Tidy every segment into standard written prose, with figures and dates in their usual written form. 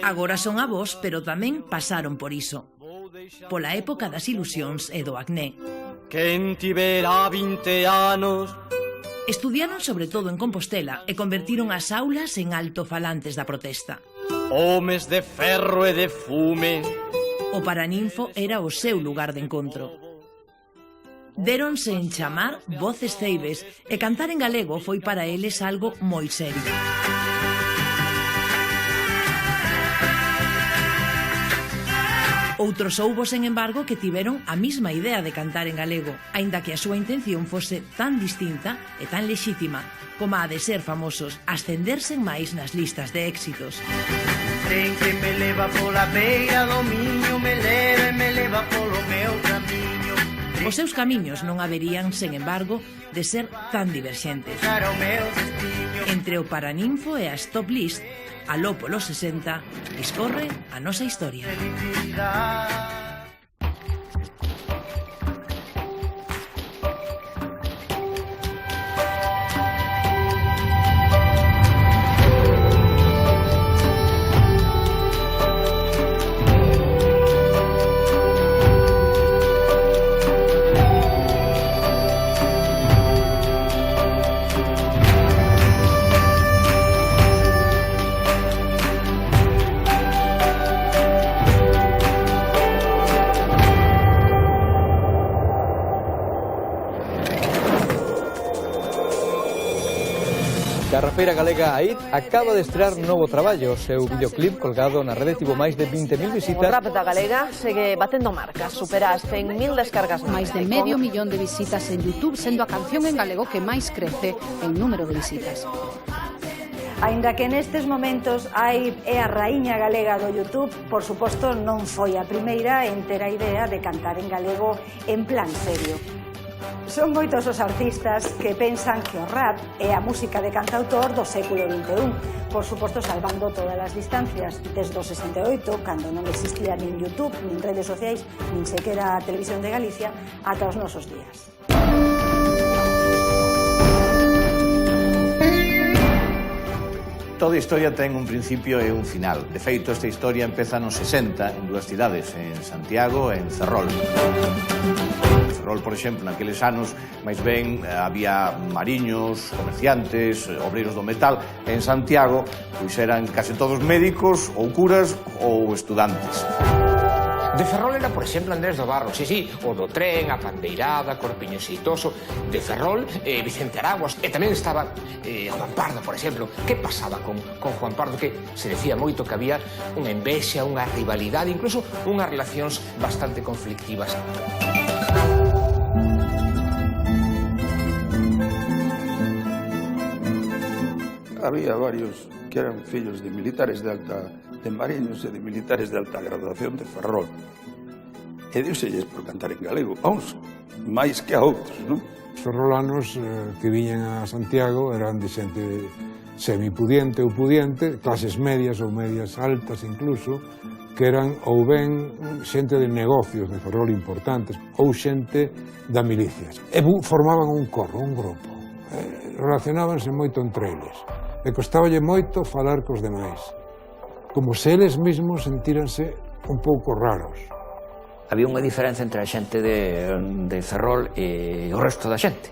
Agora son avós, pero tamén pasaron por iso. Pola época das ilusións e do acné. Quen tivera 20 anos. Estudiaron sobre todo en Compostela e convertiron as aulas en altofalantes da protesta. Homes de ferro e de fume. O Paraninfo era o seu lugar de encontro. Déronse en chamar Voces Ceibes e cantar en galego foi para eles algo moi serio. Outros houbo, sen embargo, que tiveron a mesma idea de cantar en galego, aínda que a súa intención fose tan distinta e tan lexítima como a de ser famosos, ascenderse máis nas listas de éxitos. Tren que me leva pola beira do miño, me leva polo meu camiño. Os seus camiños non haberían, sen embargo, de ser tan diverxentes. Entre o Paraninfo e a Stop List, aló polo 60, discorre a nosa historia. A rapeira galega Aid acaba de estrear novo traballo. O seu videoclip colgado na rede tivo máis de 20.000 visitas. O rap da galega segue batendo marcas, supera as 100.000 descargas. Máis de medio millón de visitas en YouTube, sendo a canción en galego que máis crece en número de visitas. Aínda que nestes momentos Aid é a raíña galega do YouTube, por suposto non foi a primeira en ter a idea de cantar en galego en plan serio. Son moitos os artistas que pensan que o rap é a música de cantautor do século XXI, por suposto salvando todas as distancias, desde o 68, cando non existía nin YouTube, nin redes sociais, nin sequera a Televisión de Galicia, ata os nosos días. Toda historia ten un principio e un final. De feito, esta historia empeza nos 60 en dúas cidades, en Santiago e en Ferrol. En Ferrol, por exemplo, naqueles anos, máis ben, había mariños, comerciantes, obreiros do metal. En Santiago, pois eran case todos médicos, ou curas, ou estudantes. De Ferrol era, por exemplo, Andrés do Barro, sí, o do tren, a pandeirada, Corpiño Xeitoso. De Ferrol, Vicente Araguas, e tamén estaba Juan Pardo, por exemplo. Que pasaba con Juan Pardo? Que se decía moito que había unha envexa, unha rivalidade, incluso unhas relacións bastante conflictivas. Había varios que eran fillos de militares de mariños e de militares de alta graduación de Ferrol. E deuselles por cantar en galego, a uns máis que a outros, non? Os ferrolanos que viñan a Santiago eran de xente semipudiente ou pudiente, clases medias ou medias altas incluso, que eran ou ben xente de negocios de Ferrol importantes ou xente da milicias. E formaban un corro, un grupo. Relacionábanse moito entre eles. E costaballe moito falar cos demais, como se eles mesmos sentíranse un pouco raros. Había unha diferencia entre a xente de Ferrol e o resto da xente,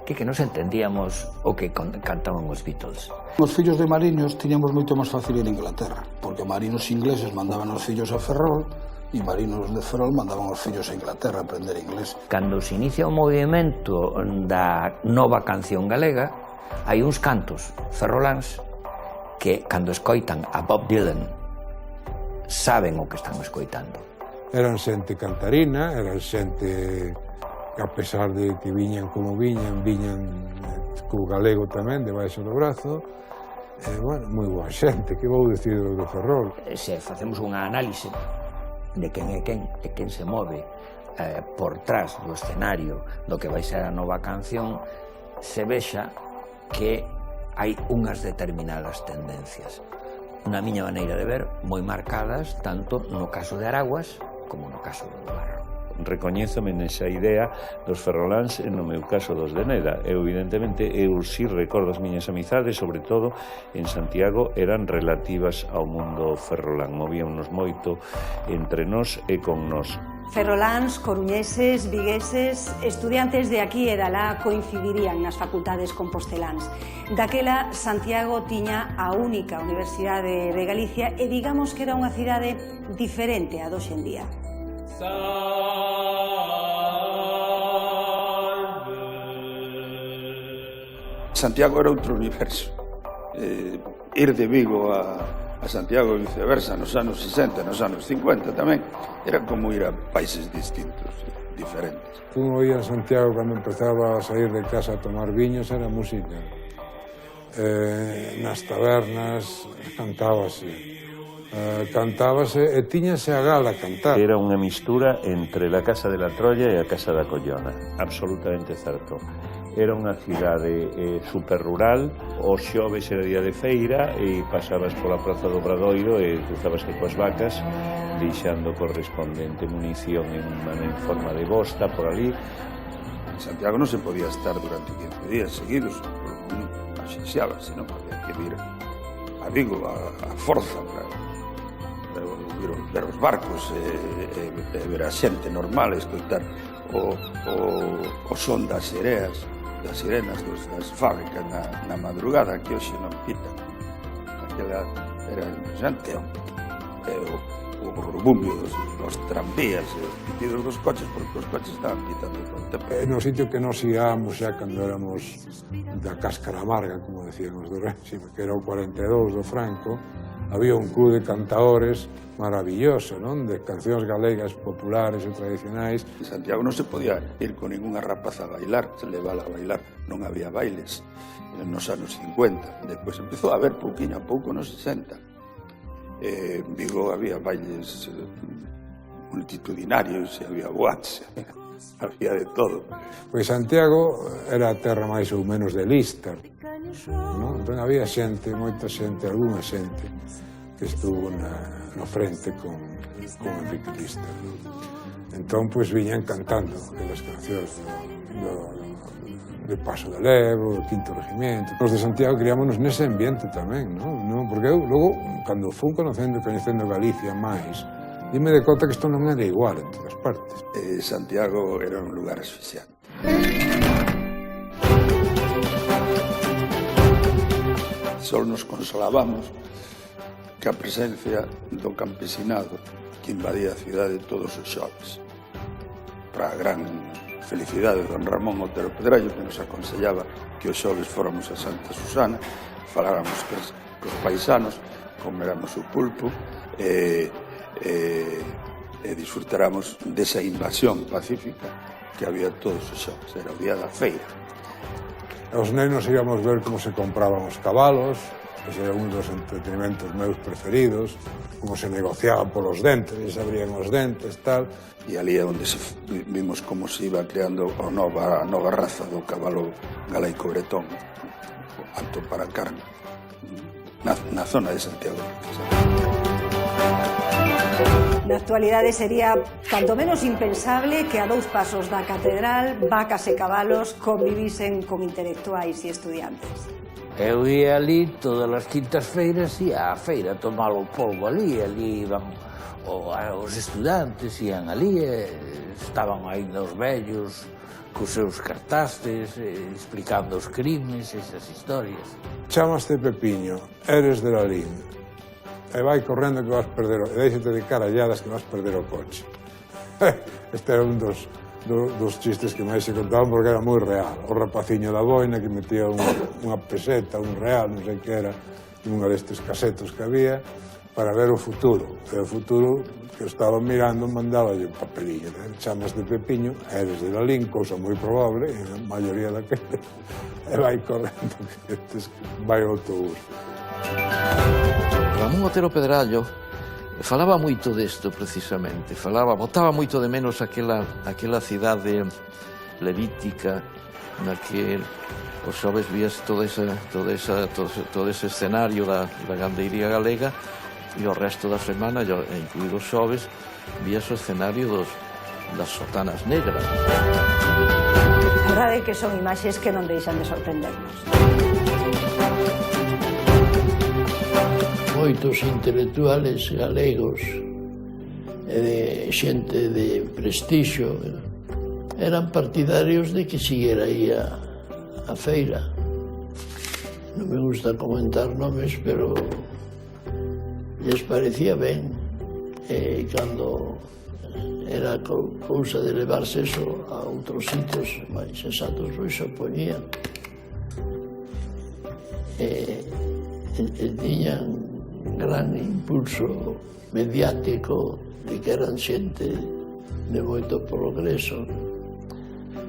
que nos entendíamos o que cantaban os Beatles. Os fillos de mariños tiñamos moito máis fácil ir a Inglaterra, porque marinos ingleses mandaban os fillos a Ferrol e marinos de Ferrol mandaban os fillos a Inglaterra a aprender inglés. Cando se inicia o movimento da nova canción galega, hai uns cantos ferroláns que, cando escoitan a Bob Dylan, saben o que están escoitando. Eran xente cantarina, eran xente que, a pesar de que viñan como viñan co galego tamén, debaixo do brazo. Bueno, moi boa xente, que vou dicir do Ferrol? Se facemos unha análise de quen é quen e quen se move por trás do escenario do que vai ser a nova canción, se vexa que hai unhas determinadas tendencias. Na miña maneira de ver, moi marcadas, tanto no caso de Araguas como no caso do Barro. recoñézome nesa idea dos ferroláns e no meu caso dos de Neda. Eu, evidentemente, eu si recordo as miñas amizades, sobre todo en Santiago, eran relativas ao mundo ferrolán. Movíamos moito entre nós e con nós. Ferroláns, coruñeses, vigueses, estudiantes de aquí e dalá coincidirían nas facultades composteláns. Daquela, Santiago tiña a única universidade de Galicia e digamos que era unha cidade diferente a hoxe en día. Santiago era outro universo. Ir de Vigo a Santiago e viceversa nos anos 60, nos anos 50 tamén, era como ir a países distintos, diferentes. Uno oía en Santiago cando empezaba a sair de casa a tomar viños, era música. Nas tabernas cantábase e tiñase a gala cantar. Era unha mistura entre a Casa de la Trolla e a Casa da Collona, absolutamente certo. Era unha cidade super rural, os xoves era día de feira e pasabas pola Praza do Obradoiro e cruzabaste coas vacas deixando correspondente munición en forma de bosta por ali. En Santiago non se podía estar durante 15 días seguidos, asfixiaba, senón había que vir a Vigo a forza para ver os barcos e ver a xente normal, escoitar o son das sereas, das sirenas das fábricas na madrugada, que hoxe non pitan. Aquela era impresionante. O burbumbio dos tranvías e os pitidos dos coches, porque os coches estaban pitando todo o tempo. No sitio que nos íamos xa cando éramos da cáscara amarga, como decían os do réxime, que era o 42 do Franco, había un club de cantadores maravilloso, non? De cancións galegas populares e tradicionais. En Santiago non se podía ir con ninguna rapaza a bailar, se levala a bailar, non había bailes nos anos 50. Depois empezou a haber pouquinho a pouco nos 60. En Vigo había bailes multitudinarios, había boates, había de todo. Pois Santiago era a terra máis ou menos de Lister, non? Entón había xente, moita xente, algunha xente que estuvo no frente con Enrique Lister. Entón, pois, viñan cantando aquelas cancións do Paso de Levo, do Quinto Regimiento. Os de Santiago criámonos nese ambiente tamén, non? Porque eu, logo, cando fui coñecendo Galicia máis, dime de conta que isto non era igual en todas partes. Santiago era un lugar asfixiante. Só nos consolábamos que a presencia do campesinado que invadía a cidade todos os xoves. Para a gran felicidade de don Ramón Otero Pedrallo, que nos aconsellaba que os xoves fóramos a Santa Susana, faláramos cos paisanos, comeramos o pulpo e disfrutáramos desa invasión pacífica que había todos os xoves. Era o día da feira. Os nenos íbamos ver como se compraban os cabalos, ese era un dos entretenimentos meus preferidos, como se negociaban polos dentes, se abrían os dentes, tal. E ali é onde vimos como se iba creando a nova raza do cabalo galaico bretón, apto para a carne, na zona de Santiago. Na actualidade sería tanto menos impensable que a 2 pasos da catedral vacas e cabalos convivisen con intelectuais e estudiantes. Eu ia ali todas as quintas feiras, ia á feira a tomar o polvo ali iban os estudantes, ian ali, estaban ainda os vellos cos seus cartastes, explicando os crimes, esas historias. Chamaste Pepiño, eres de Lalín, e vai correndo que vas perder, e deixate de caralladas que vas perder o coche. Este era un dos chistes que máis se contaban porque era moi real. O rapaciño da boina que metía unha peseta, un real, non sei que era, unha destes casetos que había, para ver o futuro. E o futuro que estaba mirando mandaba un papelillo. Chamas de Pepiño, eres de Lalín, cousa moi probable, e a maioría daqueles, e vai correndo que vai ao autobús. Ramón Otero Pedrallo falaba moito desto, precisamente. Botaba moito de menos aquela cidade levítica na que os xoves vías todo ese escenario da gandeiría galega e o resto da semana, incluídos os xoves, vías o escenario das sotanas negras. A verdade é que son imaxes que non deixan de sorprendernos. Moitos intelectuales galegos e de xente de prestixio eran partidarios de que siguera aí a feira. Non me gusta comentar nomes, pero lles parecía ben. E cando era cousa de levarse eso a outros sitios máis exactos, pois se opoñían. E tiñan gran impulso mediático de que eran xente de moito progreso.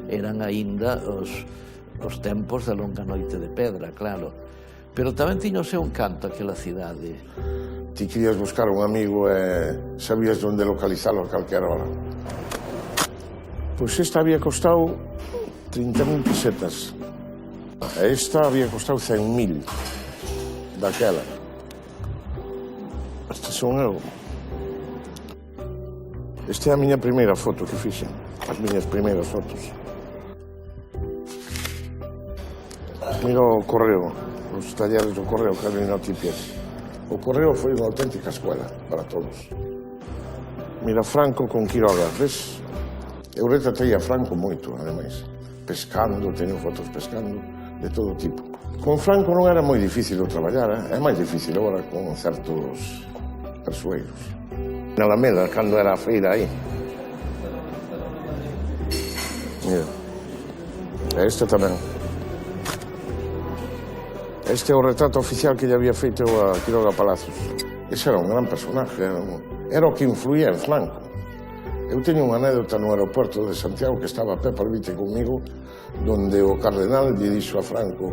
Eran aínda os tempos da longa noite de pedra, claro. Pero tamén tiña o seu encanto aquela cidade. Ti querías buscar un amigo e sabías onde localizalo a calquera hora. Pois esta había costado 30.000 pesetas. E esta había costado 100.000 daquela. Este son eu. Esta é a miña primeira foto que fixen. As miñas primeiras fotos. Mira o correo, os talleres do correo que hai no Tipies. O correo foi unha auténtica escuela para todos. Mira Franco con Quiroga, ves? Eu retratei a Franco moito, ademais. Pescando, teño fotos pescando, de todo tipo. Con Franco non era moi difícil o traballar, é máis difícil agora con certos persoeiros. Na Alameda, cando era a feira aí. Mira. E este tamén. Este é o retrato oficial que lle había feito a Quiroga Palacios. Ese era un gran personaje, era o que influía en Franco. Eu teño unha anécdota no aeroporto de Santiago que estaba Pepe Albite comigo, donde o cardenal lle dixo a Franco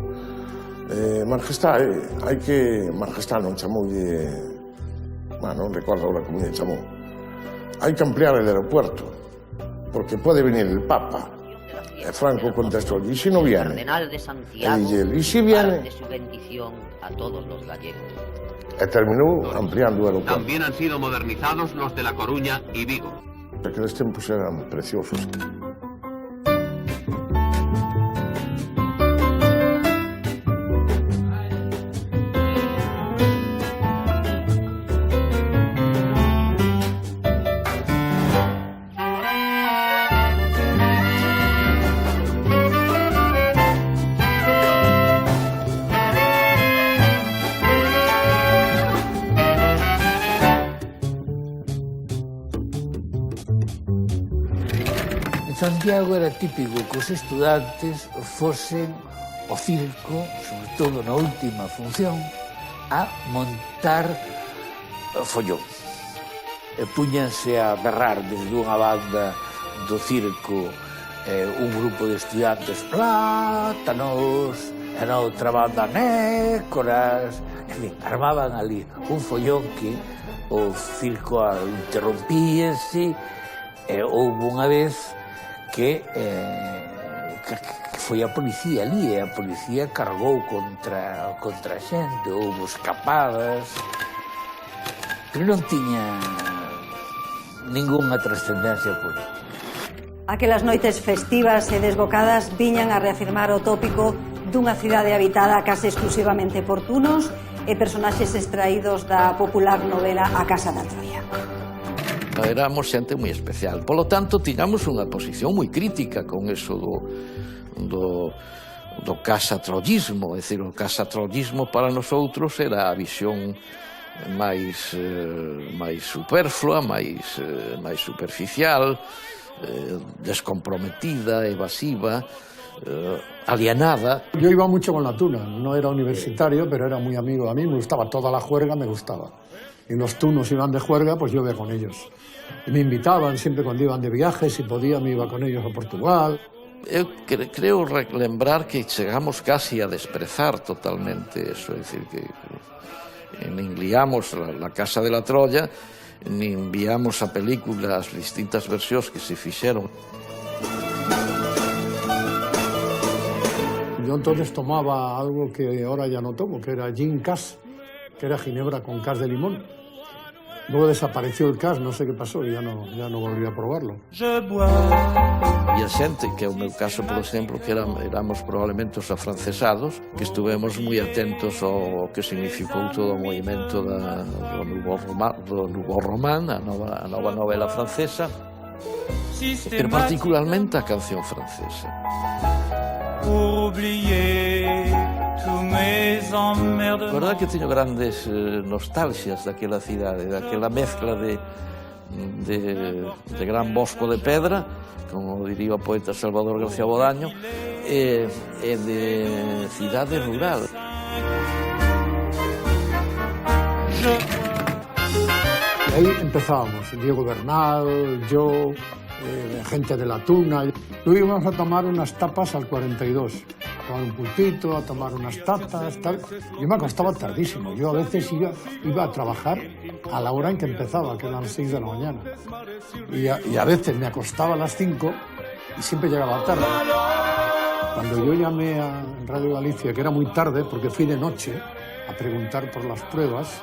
Majestá, hai que... Majestá non chamoulle... non recordo agora como lle chamou. Hai que ampliar el aeropuerto, porque pode venir el Papa. E Franco contestou, ¿y si no viene? Cardenal de Santiago, ¿y si viene? de su bendición a todos los gallegos. E terminou ampliando o aeropuerto. También han sido modernizados los de La Coruña y Vigo. Aqueles tempos eran preciosos. Santiago era típico que os estudantes fosen ao circo, sobre todo na última función, a montar follón. E puñanse a berrar desde unha banda do circo un grupo de estudantes plátanos, e na outra banda nécoras, en fin, armaban ali un follón que o circo interrompíase, e houve unha vez que foi a policía ali, e a policía cargou contra a xente, houve escapadas, pero non tiña ningunha trascendencia política. Aquelas noites festivas e desbocadas viñan a reafirmar o tópico dunha cidade habitada case exclusivamente por tunos e personaxes extraídos da popular novela A Casa da Troia. Éramos xente moi especial. Polo tanto, tiñamos unha posición moi crítica con eso do casatrollismo. É dicir, o casatrollismo para nosotros era a visión máis superflua, máis superficial, descomprometida, evasiva, alienada. Yo iba mucho con la tuna, no era universitario, pero era muy amigo. A mí me gustaba toda la juerga, me gustaba. Y los tunos iban de juerga, pues yo iba con ellos. Y me invitaban siempre cuando iban de viaje, si podía me iba con ellos a Portugal. Eu creo lembrar que chegamos casi a desprezar totalmente eso, é dicir, que nin liamos la Casa de la Troya, nin viamos a película as distintas versións que se fixeron. Yo entonces tomaba algo que ahora ya no tomo, que era gin cas, que era ginebra con cas de limón. Luego desapareció el CAS, no sé qué pasó, y ya no volví a probarlo. E a xente, que é o meu caso, por exemplo, que éramos probablemente os afrancesados, que estuvemos moi atentos ao que significou todo o movimento do Nouveau Roman, a nova novela francesa, pero particularmente a canción francesa. A verdade que teño grandes nostalxias daquela cidade, daquela mezcla de gran bosco de pedra, como diría o poeta Salvador García Bodaño, e de cidade rural. Y ahí empezábamos, Diego Bernal, yo, gente de la Tuna. Luego íbamos a tomar unas tapas al 42, a tomar un pulpito, a tomar unas tapas, tal. Yo me acostaba tardísimo, yo a veces iba a trabajar a la hora en que empezaba, que eran las 6 de la mañana. Y a veces me acostaba a las 5 y siempre llegaba tarde. Cuando yo llamé a Radio Galicia, que era muy tarde, porque fui de noche a preguntar por las pruebas,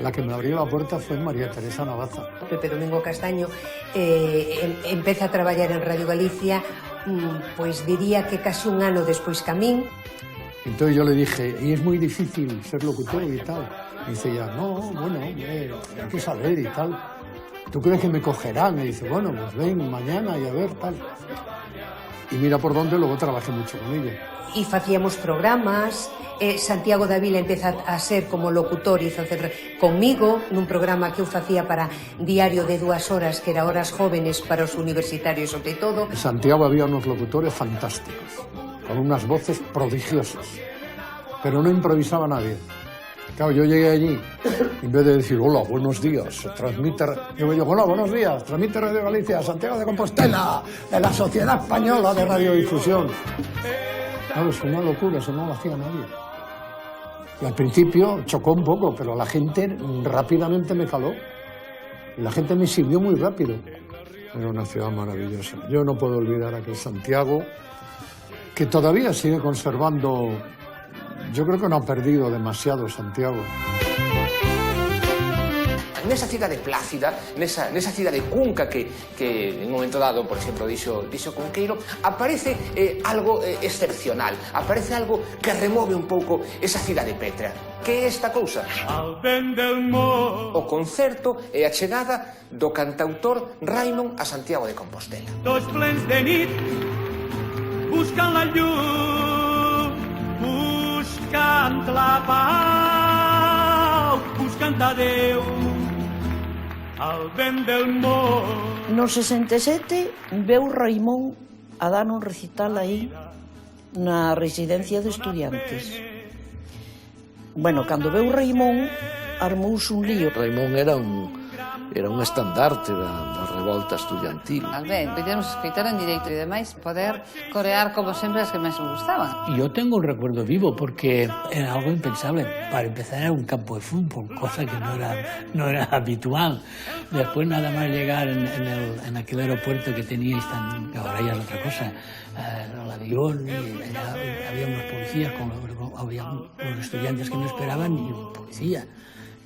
la que me abrió la puerta fue María Teresa Navaza. Pepe Domingo Castaño empeza a traballar en Radio Galicia, pois diría que casi un ano despois que a min. Entonces yo le dije, y es muy difícil ser locutor y tal. Y dice ella, no, bueno, hay que saber y tal. ¿Tú crees que me cogerán? Y dice, bueno, pues ven mañana y a ver, tal. Y mira por dónde, luego trabajé mucho con ella. E facíamos programas, Santiago Davila empeza a ser como locutor e hizo conmigo nun programa que eu facía para Diario de 2 horas, que era Horas Jóvenes para os universitarios sobre todo. En Santiago había unos locutores fantásticos, con unas voces prodigiosas, pero no improvisaba nadie. Claro, yo llegué allí, en vez de decir, hola, buenos días, transmite... Digo yo, hola, buenos días, transmite Radio Galicia, Santiago de Compostela, de la Sociedad Española de Radiodifusión. Claro, es una locura, eso no lo hacía nadie. Y al principio chocó un poco, pero la gente rápidamente me caló. Y la gente me siguió muy rápido. Era una ciudad maravillosa. Yo no puedo olvidar aquel Santiago, que todavía sigue conservando... Yo creo que no ha perdido demasiado Santiago. Nesa cidade plácida, nesa cidade cunca que en un momento dado, por exemplo, dixo Cunqueiro, aparece algo excepcional, aparece algo que remove un pouco esa cidade pétrea. Que é esta cousa? O concerto e a chegada do cantautor Raimon a Santiago de Compostela. Dos plens de nit buscan la llum, buscant la pau, buscant a Déu. No 67 veu Raimón a dar un recital aí na residencia de estudiantes. Bueno, cando veu Raimón armouse un lío. Raimón era un estandarte da revolta estudiantil. Ben, podíamos escoitar en directo e demais, poder corear como sempre as que máis me gustaban. Yo tengo un recuerdo vivo porque era algo impensable. Para empezar era un campo de fútbol, cosa que no era habitual. Después nada más llegar en aquel aeropuerto que teníais que ahora ya es otra cosa, el avión, y había unos policías, había unos estudiantes que no esperaban y un policía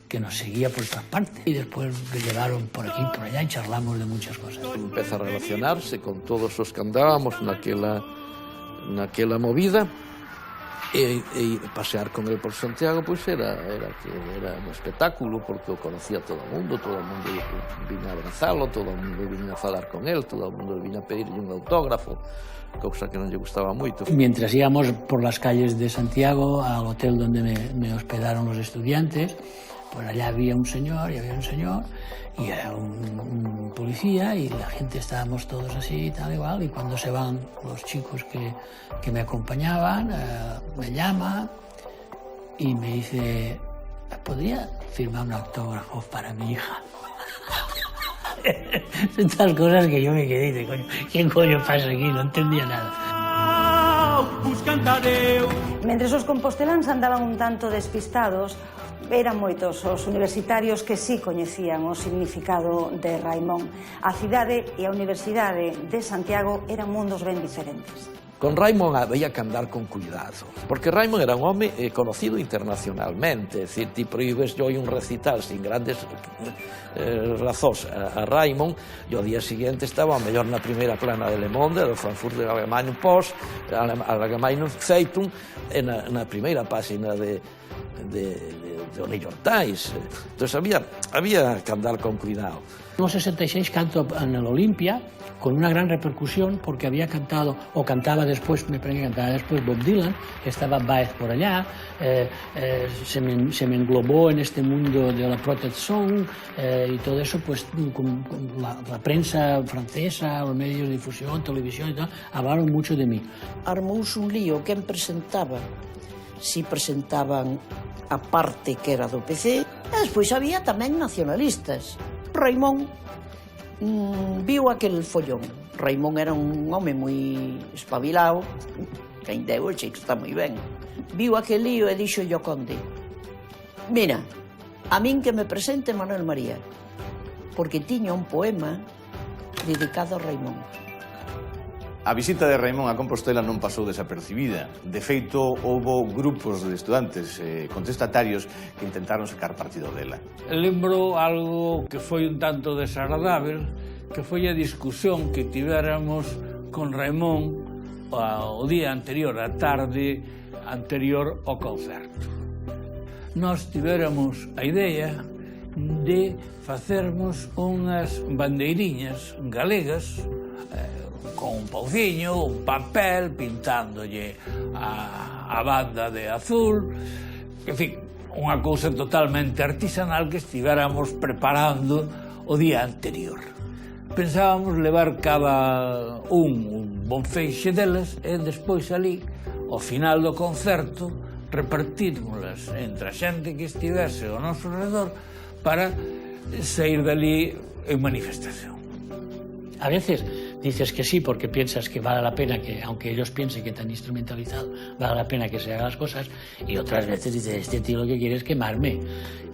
que nos seguía por todas partes. Y después me llevaron por aquí y por allá y charlamos de muchas cosas. Empeza a relacionarse con todos os que andábamos naquela movida e pasear con él por Santiago pois era un espectáculo porque o conocía todo o mundo viña a abrazalo, todo o mundo viña a falar con él, todo o mundo viña a pedirle un autógrafo, cousa que non lle gustaba moito. Mientras íbamos por las calles de Santiago al hotel donde me hospedaron los estudiantes, pues allá había un señor y era un policía y la gente estábamos todos así y tal igual, y cuando se van los chicos que me acompañaban me llama y me dice, ¿podría firmar un autógrafo para mi hija? Son estas cosas que yo me quedé y dice, coño, ¿qué coño pasa aquí? No entendía nada. Mentres os composteláns andaban un tanto despistados, eran moitos os universitarios que sí coñecían o significado de Raimón. A cidade e a Universidade de Santiago eran mundos ben diferentes. Con Raimon había que andar con cuidado, porque Raimon era un home conocido internacionalmente, é dicir, ti prohibes yo un recital sin grandes razóns a Raimon, e ao día seguinte estaba a mellor na primeira plana de Le Monde, do Frankfurter Allgemeine Post, Allgemeine Zeitung, e na primeira página do New York Times. Entón había que andar con cuidado. No 66 canto en el Olimpia con una gran repercusión porque había cantado, o cantaba después, me parece que cantaba después Bob Dylan, estaba Baez por allá, se me englobó en este mundo de la Protest Song y todo eso, pues con la prensa francesa, los medios de difusión, televisión y tal, hablaron mucho de mí. Armouse un lío, quen presentaba? Si presentaban a parte que era do PC, e despois había tamén nacionalistas. Raimón viu aquel follón. Raimón era un home moi espabilado, que ainda hoxe que está moi ben. Viu aquel lío e dixo yo conde: mira, a min que me presente Manuel María, porque tiña un poema dedicado a Raimón. A visita de Raimón a Compostela non pasou desapercibida. De feito, houbo grupos de estudantes contestatarios que intentaron sacar partido dela. Lembro algo que foi un tanto desagradável, que foi a discusión que tivéramos con Raimón o día anterior, a tarde anterior ao concerto. Nós tivéramos a idea de facermos unhas bandeiriñas galegas con un pauciño, un papel, pintándolle a banda de azul, en fin, unha cousa totalmente artesanal que estivéramos preparando o día anterior. Pensábamos levar cada un bon feixe delas e despois ali, ao final do concerto, repartírmolas entre a xente que estivese ao noso redor para sair dali en manifestación. A veces dices que sí porque piensas que vale la pena que, aunque ellos piensen que te han instrumentalizado, vale la pena que se hagan las cosas, y otras veces dices, este tío lo que quiere es quemarme,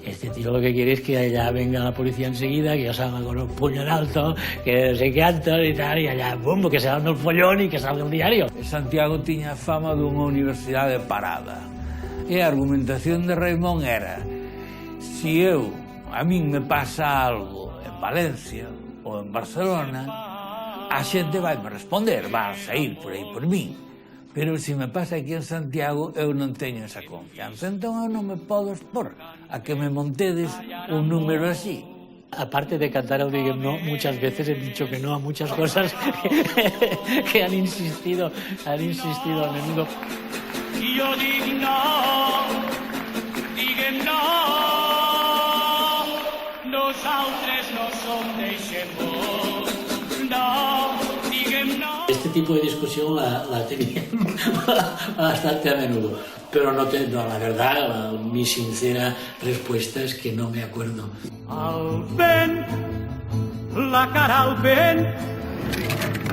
este tío lo que quiere es que allá venga la policía enseguida, que yo salga con un puño en alto, que no sé qué alto y tal, y allá, bum, que se haga el follón y que salga un diario. Santiago tiña fama dunha universidade parada, e a argumentación de Raimón era: si a min me pasa algo en Valencia ou en Barcelona, a xente vai me responder, vai sair por aí por mí. Pero se me pasa aquí en Santiago, eu non teño esa confianza. Entón eu non me podo expor a que me montedes un número así. Aparte de cantar el Diguem No, muchas veces he dicho que no a muchas cosas que han insistido a menudo. Yo dic no, diguem no, nosaltres no som d'eixemó, no, diguem no. Este tipo de discusión la tenía bastante a menudo, pero no, la verdad, mi sincera respuesta es que no me acuerdo. Al vent, la cara al vent,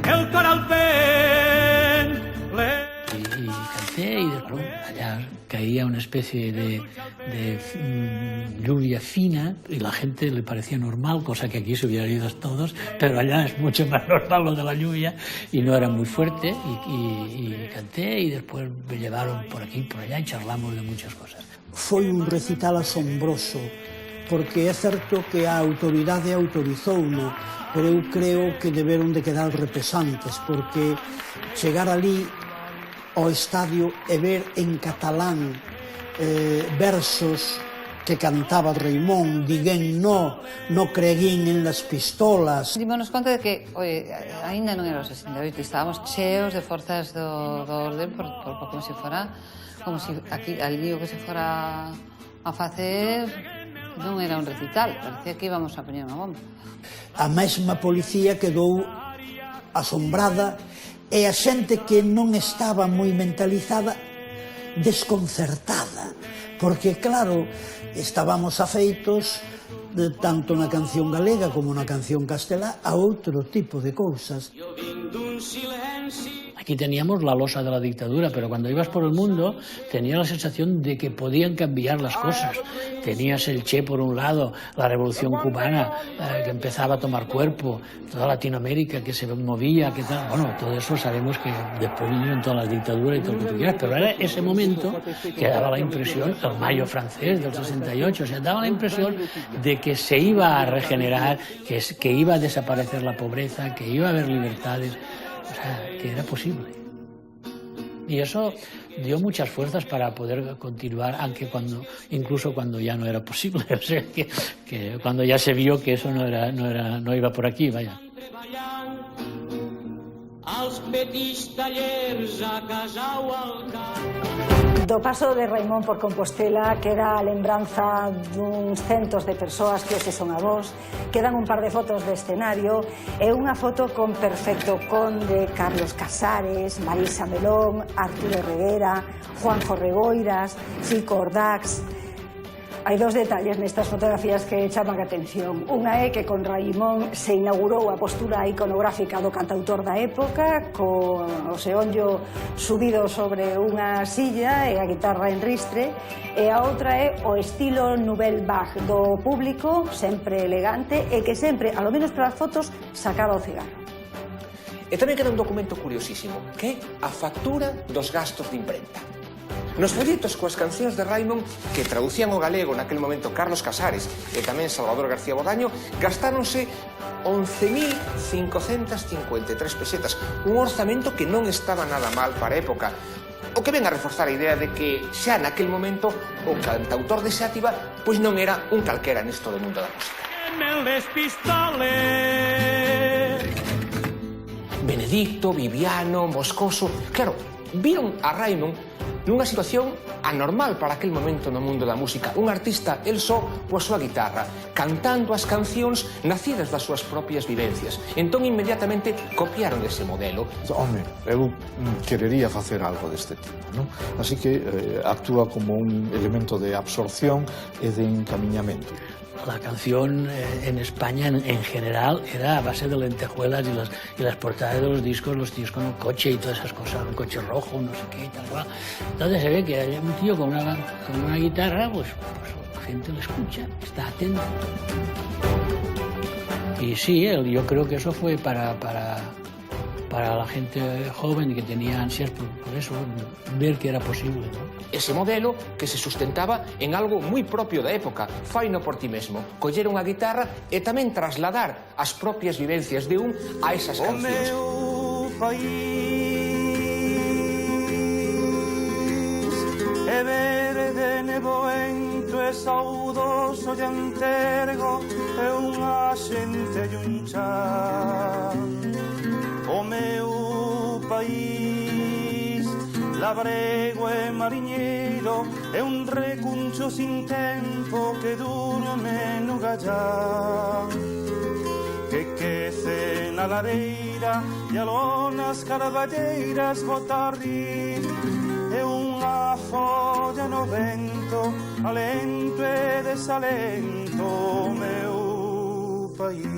el cor al vent. Y canté y de pronto allá caía una especie de lluvia fina y la gente le parecía normal, cosa que aquí se hubiera ido todos, pero allá es mucho más normal lo de la lluvia y no era muy fuerte y canté y después me llevaron por aquí y por allá y charlamos de muchas cosas. Foi un recital asombroso, porque é certo que a autoridade autorizouno, pero eu creo que deberon de quedar repesantes, porque chegar ali ao estadio e ver en catalán versos que cantaba Raimón, diguén no, no creguín en las pistolas. Dimos conta de que, ainda non era o 68, estábamos cheos de forzas do orden por como se fora, como se aquí al lío que se fora a facer non era un recital, parecía que íbamos a poñer unha bomba. A mesma policía quedou asombrada e a xente que non estaba moi mentalizada desconcertada, porque claro, estábamos afeitos tanto na canción galega como na canción castelá a outro tipo de cousas. Jo vinc d'un silenci aquí teníamos la losa de la dictadura, pero cuando ibas por el mundo tenías la sensación de que podían cambiar las cosas. Tenías el Che por un lado, la revolución cubana que empezaba a tomar cuerpo, toda Latinoamérica que se movía, que tal. Bueno, todo eso sabemos que después vinieron todas las dictaduras y todo lo que tú quieras, pero era ese momento que daba la impresión, el Mayo francés del 68, o sea, daba la impresión de que se iba a regenerar, que iba a desaparecer la pobreza, que iba a haber libertades, o sea, que era posible. Y eso dio muchas fuerzas para poder continuar, aunque incluso cuando ya no era posible, o sea, que cuando ya se vio que eso no iba por aquí, vaya. Do paso de Raimón por Compostela queda a lembranza duns centos de persoas que hoxe son avós. Quedan un par de fotos de escenario e unha foto con Perfecto Conde, Carlos Casares, Marisa Melón, Arturo Reguera, Juanjo Reboiras, Chico Ordax. Hai dos detalles nestas fotografías que chaman a atención. Unha é que con Raimón se inaugurou a postura iconográfica do cantautor da época, con o seonllo subido sobre unha silla e a guitarra en ristre, e a outra é o estilo Nouvelle Vague do público, sempre elegante, e que sempre, alo menos para as fotos, sacaba o cigarro. E tamén queda un documento curiosísimo, que é a factura dos gastos de imprenta. Nos folletos coas cancións de Raimón, que traducían ao galego naquele momento Carlos Casares e tamén Salvador García Bodaño, gastáronse 11.553 pesetas, un orzamento que non estaba nada mal para a época, o que ven a reforzar a idea de que xa naquele momento o cantautor de Xátiva pois non era un calquera nesto do mundo da música. Benedicto, Viviano, Moscoso, claro, viron a Raimón nunha situación anormal para aquel momento no mundo da música. Un artista, el só, coa súa guitarra, cantando as cancións nacidas das súas propias vivencias. Entón, inmediatamente, copiaron ese modelo. Home, eu querería facer algo deste tipo, non? Así que actúa como un elemento de absorción e de encamiñamento. La canción en España en general era a base de lentejuelas y las portadas de los discos con un coche y todas esas cosas, un coche rojo, no sé qué y tal cual. Entonces se ve que hay un tío con una guitarra, pues la gente lo escucha, está atento. Y sí, yo creo que eso fue para la gente joven que tenía ansias por eso, ver que era posible, ¿no? Ese modelo que se sustentaba en algo moi propio da época, faino por ti mesmo, coller unha guitarra e tamén trasladar as propias vivencias de un a esas cancións. O meu país é verde, nevoento e saudoso e antergo é unha xente e un chan. O meu país labrego e mariñeiro é un recuncho sin tempo que durme no gallán, que quece na lareira e alonas carballeiras botar rir. É unha folla no vento, alento e desalento o meu país.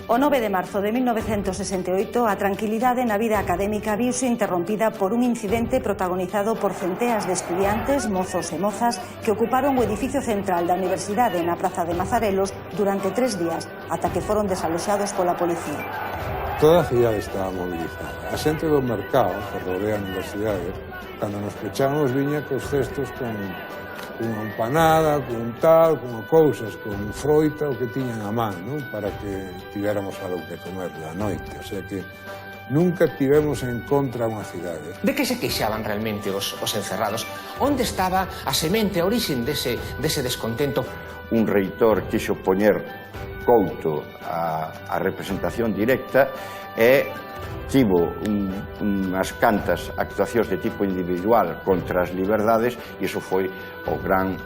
O 9 de marzo de 1968, a tranquilidade na vida académica viuse interrompida por un incidente protagonizado por centeas de estudiantes, mozos e mozas que ocuparon o edificio central da Universidade na Praza de Mazarelos durante 3 días, ata que foron desaloxados pola policía. Toda a cidade estaba movilizada. A xente do mercado, que rodea a universidade, cando nos pechamos viña cos cestos con unha empanada, con tal, con cousas, con froita, o que tiñan a man, non? Para que tivéramos algo que comer da noite. O sea que nunca tivemos en contra unha cidade. De que se queixaban realmente os encerrados? Onde estaba a semente, a orixen dese descontento? Un reitor quixo poñer couto a representación directa e tivo unhas cantas actuacións de tipo individual contra as liberdades e iso foi o gran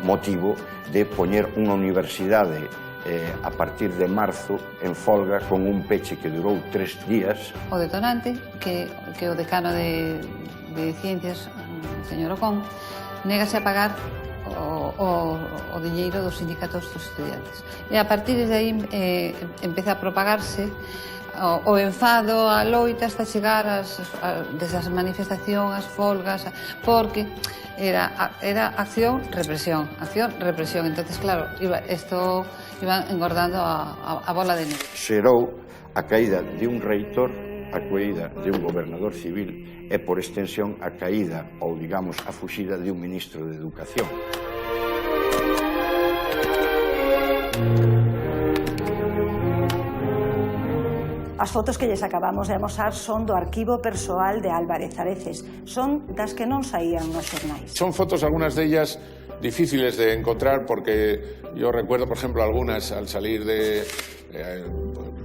motivo de poñer unha universidade a partir de marzo en folga con un peche que durou 3 días. O detonante que o decano de Ciencias, o señor Ocón, négase a pagar o diñeiro dos sindicatos dos estudiantes. E a partir de aí empeza a propagarse o enfado, a loita hasta chegar desde as manifestacións, as folgas, porque era acción, represión, entonces claro, isto iba engordando a bola de nieve. Xerou a caída de un reitor, a caída de un gobernador civil e por extensión a caída ou digamos a fuxida de un ministro de Educación. As fotos que lles acabamos de amosar son do arquivo persoal de Álvarez Areces. Son das que non saían nos xornais. Son fotos, algunas de ellas, difíciles de encontrar porque yo recuerdo, por ejemplo, algunas al salir de...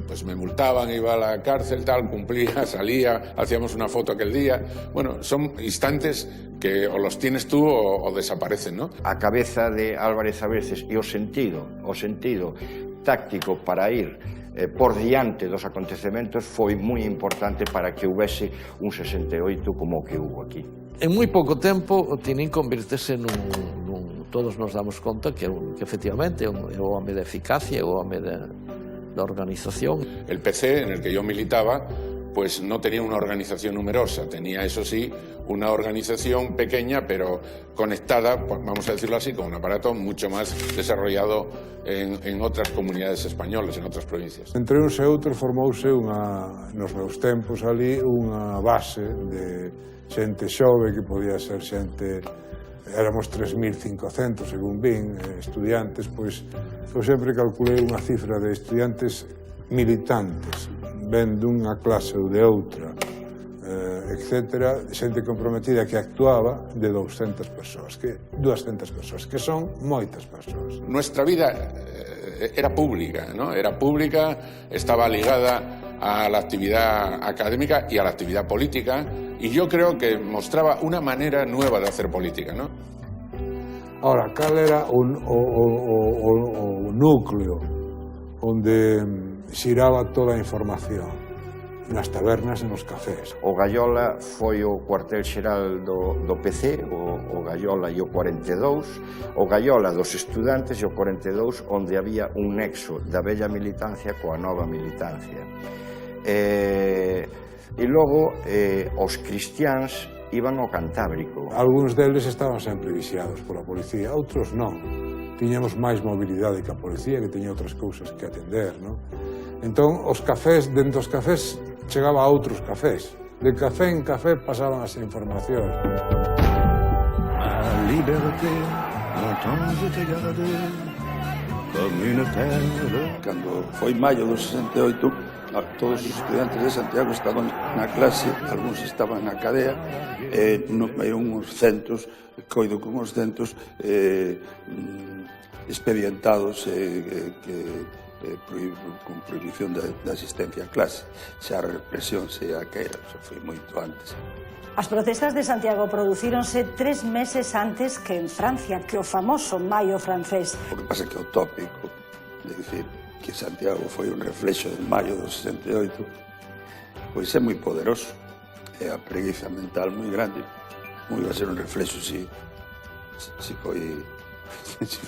pues me multaban, iba a la cárcel, tal, cumplía, salía, hacíamos una foto aquel día. Bueno, son instantes que o los tienes tú o desaparecen, ¿no? A cabeza de Álvarez Areces e o sentido táctico para ir por diante dos acontecementos foi moi importante para que houvese un 68 como o que hubo aquí. En moi pouco tempo o Tinin convirtese todos nos damos conta que efectivamente é o home de eficacia, é o home da organización. El PC en el que yo militaba pues no tenía una organización numerosa, tenía eso sí una organización pequeña pero conectada, vamos a decirlo así, con un aparato mucho más desarrollado en otras comunidades españolas, en otras provincias. Entre uns e outros formouse nos meus tempos ali unha base de xente xove que podía ser xente, éramos 3.500 según vin, estudiantes, pois eu sempre calculei unha cifra de estudiantes militantes, ven dunha clase ou de outra, etc., xente comprometida que actuaba de 200 persoas, que son moitas persoas. Nuestra vida era pública, ¿no? Era pública, estaba ligada a la actividad académica y a la actividad política, y yo creo que mostraba una manera nueva de hacer política, ¿no? Ahora, cal era o núcleo onde xiraba toda a información? Nas tabernas e nos cafés. O Gallola foi o cuartel xeral do PC, o Gallola e o 42, o Gallola dos estudantes e o 42, onde había un nexo da vella militancia coa nova militancia. E logo os cristiáns iban ao Cantábrico. Algúns deles estaban sempre vixiados pola policía, outros non. Tiñamos máis mobilidade que a policía, que tiña outras cousas que atender, non? Entón, os cafés, dentro dos cafés, chegaba a outros cafés. De café en café pasaban as informacións. A liberté, longtemps je te gardé, como une perle. Cando foi maio do 68, todos os estudiantes de Santiago estaban na clase, algúns estaban na cadea, e unhos centros, coido con os centros expedientados con prohibición de asistencia a clase, xa a represión xa que era, xa foi moito antes. As protestas de Santiago producíronse 3 meses antes que en Francia, que o famoso Maio francés. O que pasa que o tópico de dicir que Santiago foi un reflexo del Maio do 68, pois é moi poderoso, é a preguiza mental moi grande, moi vai ser un reflexo se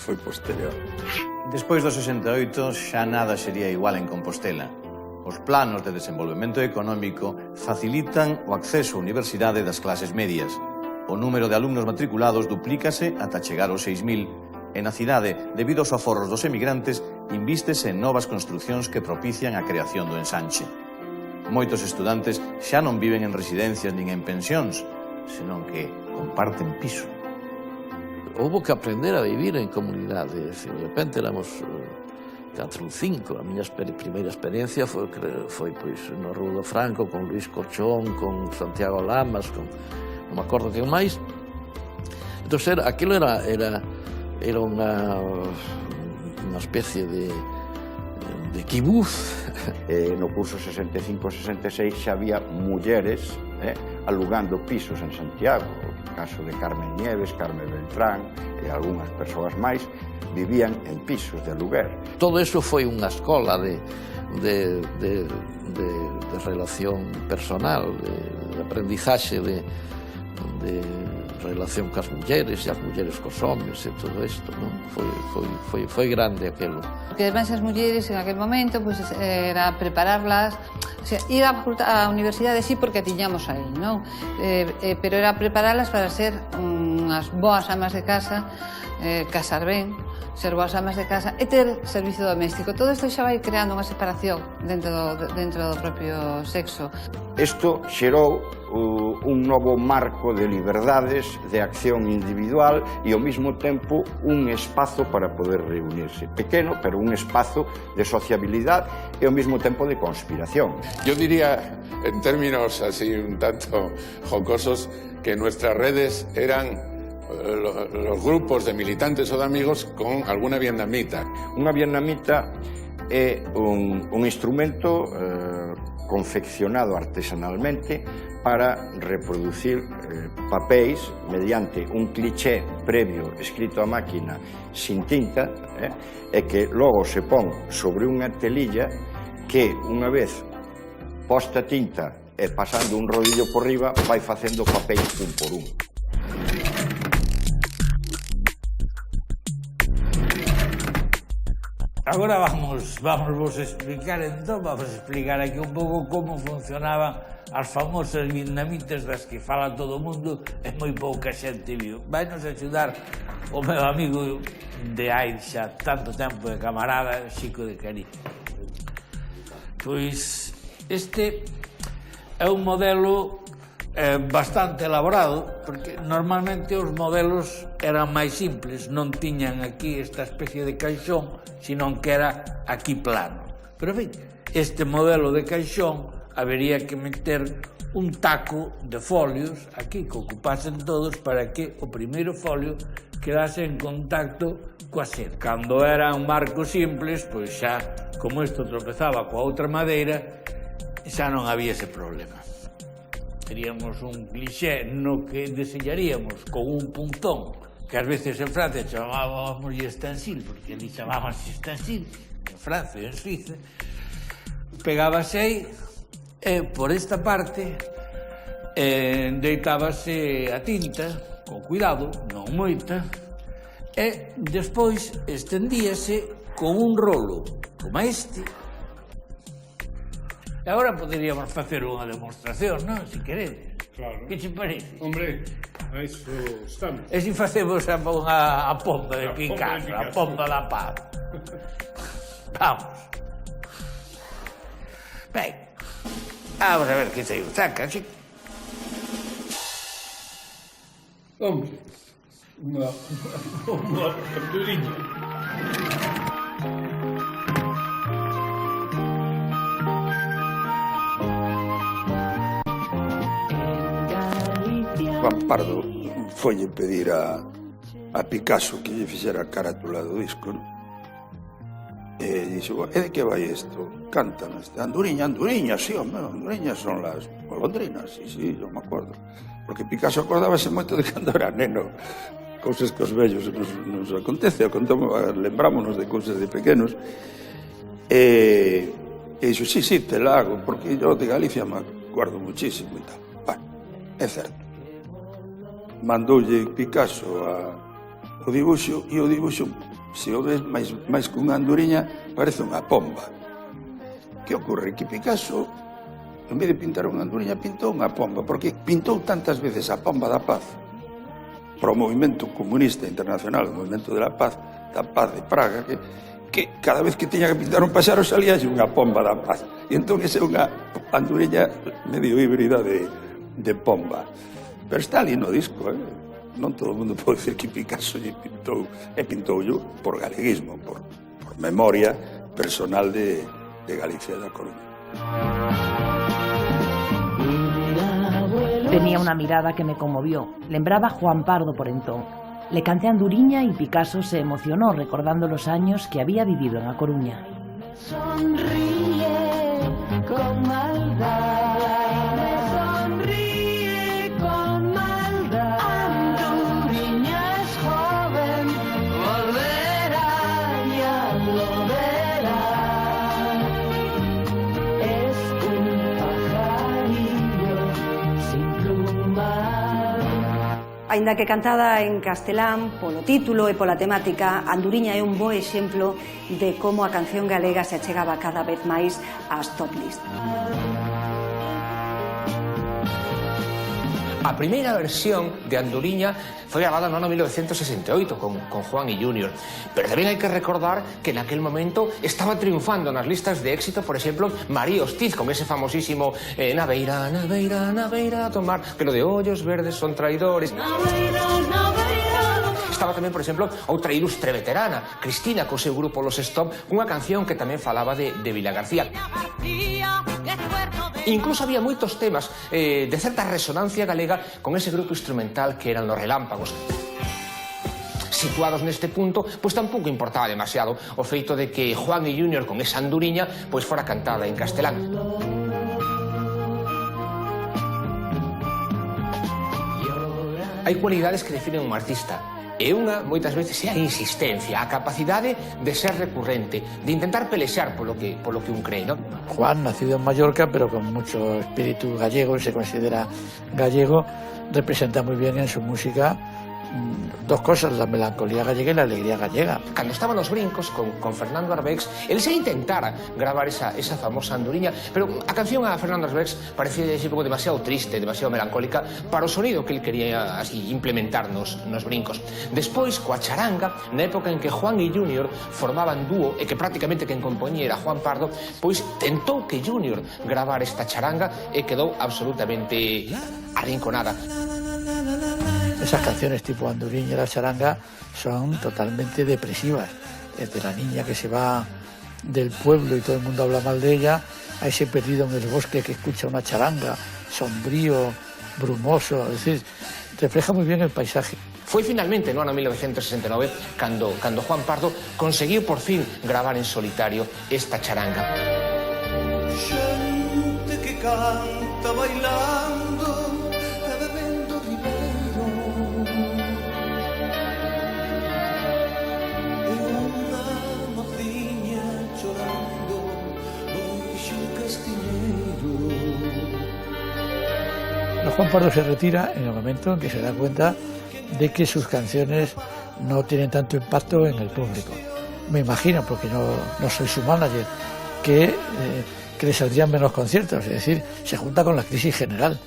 foi posterior. Despois do 68 xa nada sería igual en Compostela. Os planos de desenvolvemento económico facilitan o acceso á universidade das clases medias. O número de alumnos matriculados duplícase ata chegar aos 6.000 e na cidade, debido aos aforros dos emigrantes, invístese en novas construcións que propician a creación do ensanche. Moitos estudantes xa non viven en residencias nin en pensións, senón que comparten piso. Houve que aprender a vivir en comunidade, de repente éramos 4 ou 5, a miña primeira experiencia foi pois, no Rudo Franco, con Luis Corchón, con Santiago Lamas, non me acordo quen máis. Entón, aquilo era unha especie de kibuz. No curso 65-66 xa había mulleres alugando pisos en Santiago. O caso de Carmen Nieves, Carmen Beltrán e algunhas persoas máis vivían en pisos de aluguer. Todo eso foi unha escola de relación personal, de aprendizaxe de relación cas mulleres e as mulleres cos homes e todo isto, non? Foi grande aquelo. Que además as mulleres en aquel momento pues, era prepararlas, o sea, ir á universidade sí porque tiñamos aí, non? Pero era prepararlas para ser unhas boas amas de casa, casar ben, ser boas amas de casa e ter servicio doméstico. Todo isto xa vai creando unha separación dentro do propio sexo. Isto xerou un novo marco de liberdades, de acción individual e ao mesmo tempo un espazo para poder reunirse. Pequeno, pero un espazo de sociabilidade e ao mesmo tempo de conspiración. Yo diría, en términos así un tanto jocosos, que nuestras redes eran los grupos de militantes o de amigos con alguna vietnamita. Unha vietnamita é un instrumento confeccionado artesanalmente para reproducir papéis mediante un cliché previo escrito a máquina sin tinta e que logo se pon sobre unha telilla que unha vez posta tinta e pasando un rodillo por riba vai facendo papéis un por un. Agora vamos explicar aquí un pouco como funcionaban as famosas vietnamitas das que fala todo o mundo e moi pouca xente viu. Vai nos axudar o meu amigo de hai xa tanto tempo de camarada, Xico de Cari. Pois este é un modelo bastante elaborado, porque normalmente os modelos eran máis simples, non tiñan aquí esta especie de caixón, sino que era aquí plano. Pero, en fin, este modelo de caixón habería que meter un taco de folios aquí que ocupasen todos para que o primeiro folio quedase en contacto coa seta. Cando eran marcos simples, pois xa, como isto tropezaba coa outra madeira, xa non había ese problema. Teríamos un cliché no que deseñaríamos con un puntón, que ás veces en Francia chamábamos estansil, porque ali chamábamos estansil, en Francia e en Suiza, pegábase aí, e por esta parte deitábase a tinta, con cuidado, non moita, e despois estendíase con un rolo, como este. E agora poderíamos facer unha demostración, non? Se queredes. Claro. Que che parece? Hombre, a iso estamos. E se facemos a pomba de Picasso, a pomba da paz. Vamos. Ben, vamos a ver que se saca, sí. Hombre, unha capturiña. Juan Pardo folle pedir a Picasso que lle fixera a carátula do disco, non? E dixo, e de que vai isto? Cántame este. Anduriña, sí, home, anduriñas son las golondrinas, sí, eu me acordo. Porque Picasso acordábase moito de cando era neno, cousas que os vellos nos acontece, lembrámonos de cousas de pequenos, e dixo, sí, te la hago, porque yo de Galicia me acordo muchísimo e tal. Bueno, é certo. Mandoulle Picasso o dibuixo, e o dibuixo, se o ves máis que unha anduriña, parece unha pomba. Que ocorre? Que Picasso, en vez de pintar unha anduriña, pintou unha pomba, porque pintou tantas veces a pomba da paz para o movimento comunista internacional, o movimento da paz de Praga, que cada vez que tiña que pintar un paxaro salía unha pomba da paz. E entón esa é unha anduriña medio híbrida de pomba. Pero está ali no disco, non todo o mundo pode dicir que Picasso lle pintou, e pintou-llo por galeguismo, por memoria personal de Galicia e da Coruña. Tenía una mirada que me conmovió. Lembraba a Juan Pardo por entón. Le canté Anduriña y Picasso se emocionó recordando los años que había vivido en A Coruña. Sonríe con maldad. Hai Aínda que cantada en castelán, polo título e pola temática, Anduriña é un bo exemplo de como a canción galega se achegaba cada vez máis ás top list. A primeira versión de Anduriña foi gravada no ano 1968 con Juan y Junior, pero tamén hai que recordar que naquel momento estaba triunfando nas listas de éxito, por exemplo, María Hostiz, con ese famosísimo Na beira, na beira, na beira a tomar, que lo de ollos verdes son traidores. Estaba tamén, por exemplo, outra ilustre veterana, Cristina, co seu grupo Los Stop, unha canción que tamén falaba de Vila García. Incluso había moitos temas de certa resonancia galega con ese grupo instrumental que eran Los Relámpagos. Situados neste punto, pois tampouco importaba demasiado o feito de que Juan y Junior con esa Anduriña pois fora cantada en castelán. Hai cualidades que definen un artista. E unha, moitas veces, é a insistencia, a capacidade de ser recurrente, de intentar pelexar polo que un cree, ¿no? Juan, nacido en Mallorca, pero con mucho espíritu gallego, se considera gallego, representa muy bien en su música dos cosas, la melancolía gallega y la alegría gallega. Cando estaban Los Brincos con Fernando Arbex, él se intentara gravar esa famosa Anduriña, pero a canción a Fernando Arbex parecía así como demasiado triste, demasiado melancólica para o sonido que él quería así implementar nos Brincos. Despois, coa charanga, na época en que Juan y Junior formaban dúo e que prácticamente quen compoñía era Juan Pardo, pois tentou que Junior gravar esta charanga e quedou absolutamente arrinconada. Esas canciones tipo Anduriña y la charanga son totalmente depresivas. Desde la niña que se va del pueblo y todo el mundo habla mal de ella, a ese perdido en el bosque que escucha una charanga, sombrío, brumoso, es decir, refleja muy bien el paisaje. Foi finalmente no ano 1969 cando Juan Pardo conseguiu por fin gravar en solitario esta charanga. Xente que canta bailando e bebendo ribeiro, e unha mociña chorando baixo o castiñeiro. Pero Juan Pardo se retira en el momento en que se da cuenta de que sus canciones no tienen tanto impacto en el público. Me imagino, porque no soy su manager, que le saldrían menos conciertos, es decir, se junta con la crisis general.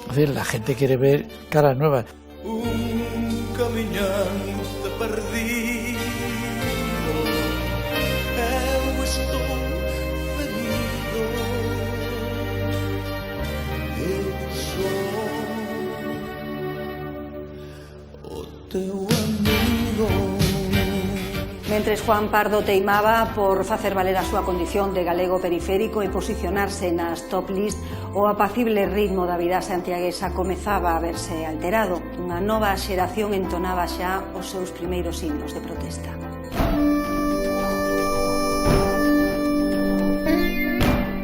Es decir, la gente quiere ver caras nuevas. Un camiñante perdido, eu estou ferido, eu sou o teu amigo. Mentres Juan Pardo teimaba por facer valer a súa condición de galego periférico e posicionarse nas top list, o apacible ritmo da vida santiaguesa comezaba a verse alterado. Unha nova xeración entonaba xa os seus primeiros himnos de protesta.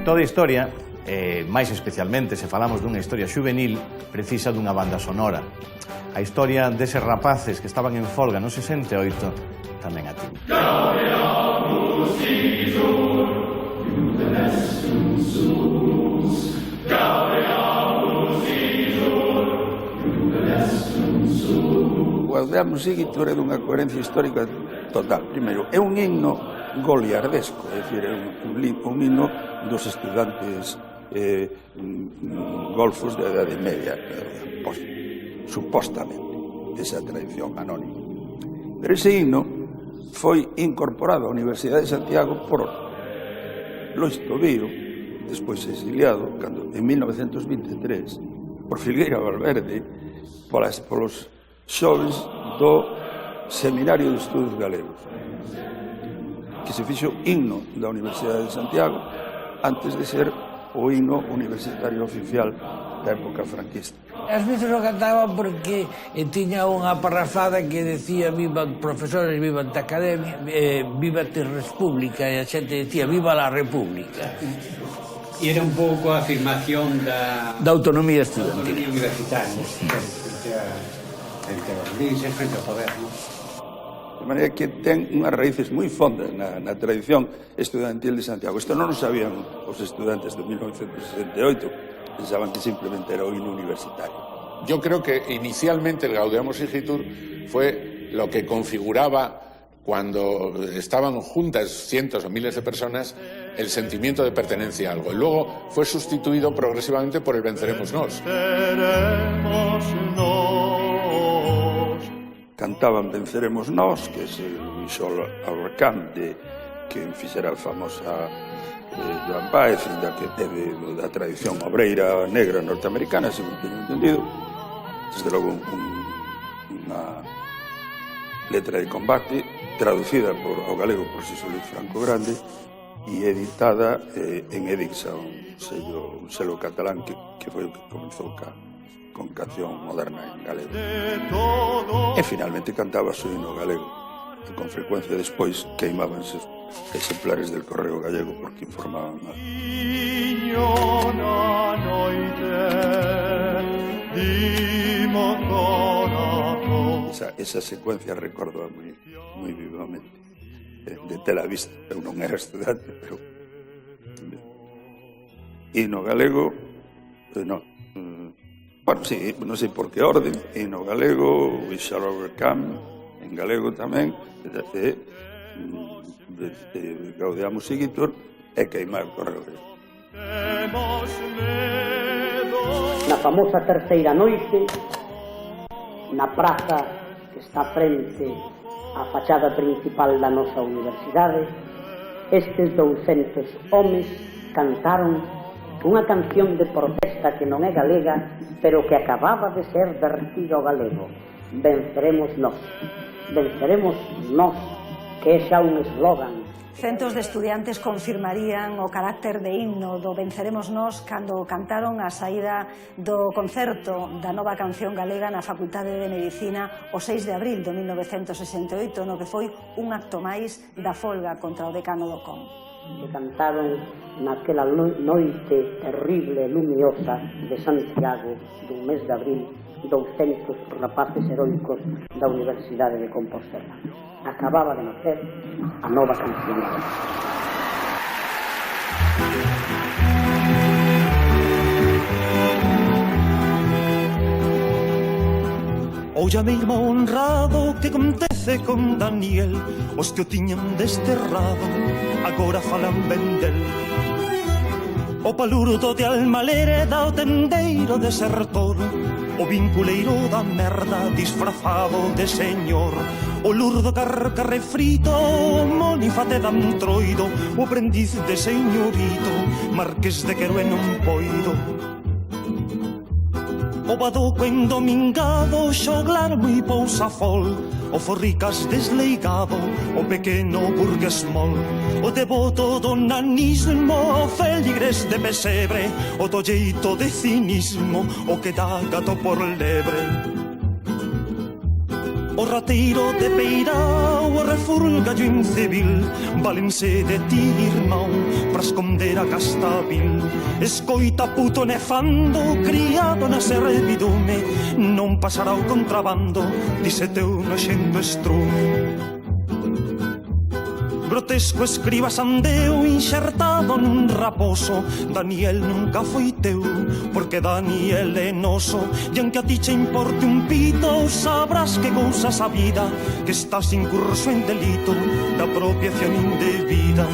Toda historia, máis especialmente se falamos dunha historia xuvenil, precisa dunha banda sonora. A historia deses rapaces que estaban en folga no 68 tamén a ti. O Audeamus Igitur é dunha coherencia histórica total. Primeiro, é un himno goliardesco, é dicir, é un himno dos estudantes golfos da Edade Media, supostamente, esa tradición anónima. Pero ese himno foi incorporado á Universidade de Santiago por Lois Tobío, despois exiliado, cando, en 1923, por Filgueira Valverde, polos xoves do Seminario de Estudos Galegos, que se fixo himno da Universidade de Santiago antes de ser o himno universitario oficial da época franquista. As veces o cantaba porque tiña unha parrafada que decía viva profesores, viva a academia, viva a República, e a xente decía viva la República. E era un pouco a afirmación da autonomía estudantil. Autonomía universitaria, frente aos grises, frente ao poder, non? De maneira que ten unhas raíces moi fondas na tradición estudantil de Santiago. Isto non o sabían os estudantes de 1968, pensaban que simplemente era o himno universitario. Yo creo que inicialmente el Gaudeamus Igitur fue lo que configuraba, cuando estaban juntas cientos o miles de personas, el sentimiento de pertenencia a algo. Y luego fue sustituido progresivamente por el Venceremos Nos. Cantaban Venceremos Nos, que es el Luisol Aurcán, que fixera a famosa Joan Baez, que teve da tradición obreira negra norteamericana, según teño entendido. Desde logo unha letra de combate traducida ao galego por Xosé Luis Franco Grande e editada en Edixa, un selo catalán que foi o que comenzou con canción moderna en galego. E finalmente cantaba o himno galego, e con frecuencia despois queimábanse exemplares del Correo Gallego porque informaban mal. Esa secuencia recordo moi vivamente de Tela Vista. Eu non era estudante, pero himno galego non, bueno, sí, non sei por que orden, himno galego, Luisol Aurcán en galego tamén, de Gaudeamus Igitur e queimar o Correo Gallego. Na famosa terceira noite, na praza que está frente á fachada principal da nosa universidade, estes 200 homes cantaron unha canción de protesta que non é galega, pero que acababa de ser vertida ao galego. Venceremos nós, que é xa un eslogan. Centos de estudiantes confirmarían o carácter de himno do Venceremos Nós cando cantaron a saída do concerto da nova canción galega na Facultade de Medicina o 6 de abril de 1968, no que foi un acto máis da folga contra o decano do COM. Que cantaron naquela noite terrible e luminosa de Santiago dun mes de abril 200 rapaces heroicos da Universidade de Compostela. Acababa de nacer a nova canción. Óllame, irmão honrado, que acontece con Daniel. Os que o tiñan desterrado agora falan ben del. O palurdo de Almalere da o tendeiro desertor, o vinculeiro da merda disfrazado de señor, o lurdo carcarre frito, o monifate d'antroido, o aprendiz de señorito, marqués de Quero e non poido. O badoco endomingado, xoglar moi pousa fol, o forricas desleigado, o pequeno burgues mol, o devoto do nanismo, o feligres de pesebre, o tolleito de cinismo, o que dá gato por lebre. O rateiro de Peirao, o refurgallo incivil, valense de ti, irmão, pra esconder a casta vil. Escoita puto nefando, criado na servidume, non pasará o contrabando, dice teu noxento estrume. Grotesco escriba sandeu inxertado nun raposo, Daniel nunca foi teu, porque Daniel é noso. E aunque a ti che importe un pito, sabrás que gousas a vida, que estás incurso en delito da apropiación indebida.